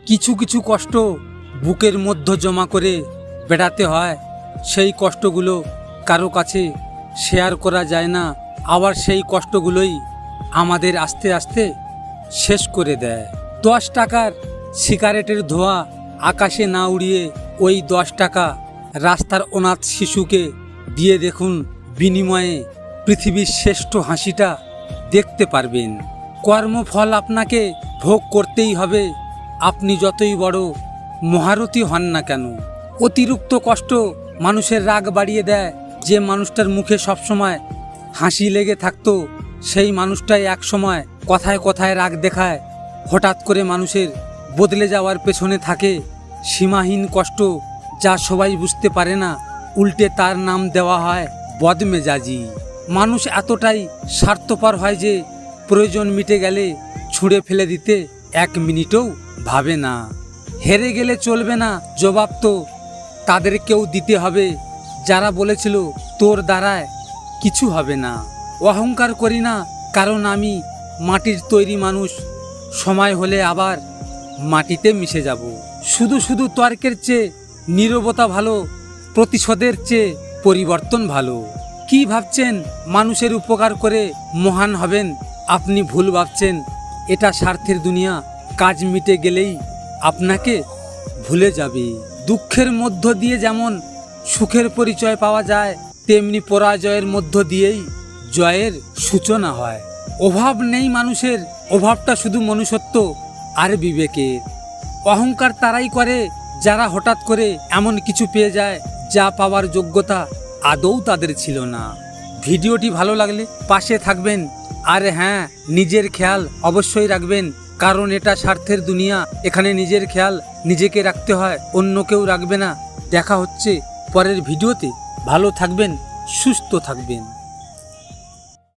কিছু কিছু কষ্ট বুকের মধ্যে জমা করে বেড়াতে হয়। সেই কষ্টগুলো কারো কাছে শেয়ার করা যায় না, আবার সেই কষ্টগুলোই আমাদের আস্তে আস্তে শেষ করে দেয়। 10 টাকার সিগারেটের ধোঁয়া আকাশে না উড়িয়ে ওই 10 টাকা রাস্তার অনাথ শিশুকে দিয়ে দেখুন, বিনিময়ে পৃথিবীর শ্রেষ্ঠ হাসিটা দেখতে পারবেন। কর্মফল আপনাকে ভোগ করতেই হবে, আপনি যতই বড় মহারথী হন না কেন। অতিরিক্ত কষ্ট মানুষের রাগ বাড়িয়ে দেয়। যে মানুষটার মুখে সবসময় হাসি লেগে থাকতো, সেই মানুষটাই এক সময় কথায় কথায় রাগ দেখায়। হঠাৎ করে মানুষের বদলে যাওয়ার পেছনে থাকে সীমাহীন কষ্ট, যা সবাই বুঝতে পারে না। উল্টে তার নাম দেওয়া হয় বদমেজাজি। মানুষ এতটাই স্বার্থপর হয় যে প্রয়োজন মিটে গেলে ছুঁড়ে ফেলে দিতে 1 মিনিটও ভাবে না। হেরে গেলে চলবে না, জবাব তো তাদেরকেও দিতে হবে যারা বলেছিল তোর দ্বারায় কিছু হবে না। অহংকার করি না, কারণ আমি মাটির তৈরি মানুষ। সময় হলে আবার মাটিতে মিশে যাব। শুধু শুধু তর্কের চেয়ে নীরবতা ভালো, প্রতিশোধের চেয়ে পরিবর্তন ভালো। কি ভাবছেন মানুষের উপকার করে মহান হবেন? আপনি ভুল ভাবছেন। এটা স্বার্থের দুনিয়া, কাজ মিটে গেলেই আপনাকে ভুলে যাবে। দুঃখের মধ্য দিয়ে যেমন সুখের পরিচয় পাওয়া যায়, তেমনি পরাজয়ের মধ্য দিয়েই জয়ের সূচনা হয়। অভাব নেই মানুষের, অভাবটা শুধু মনুষ্যত্ব আর বিবেকের। অহংকার তারাই করে যারা হঠাৎ করে এমন কিছু পেয়ে যায় যা পাওয়ার যোগ্যতা আদৌ তাদের ছিল না। ভিডিওটি ভালো লাগলে পাশে থাকবেন, আর হ্যাঁ, নিজের খেয়াল অবশ্যই রাখবেন, কারণ এটা স্বার্থের দুনিয়া। এখানে নিজের খেয়াল নিজেকে রাখতে হয়, অন্য কেউ রাখবে না। দেখা হচ্ছে পরের ভিডিওতে। ভালো থাকবেন, সুস্থ থাকবেন।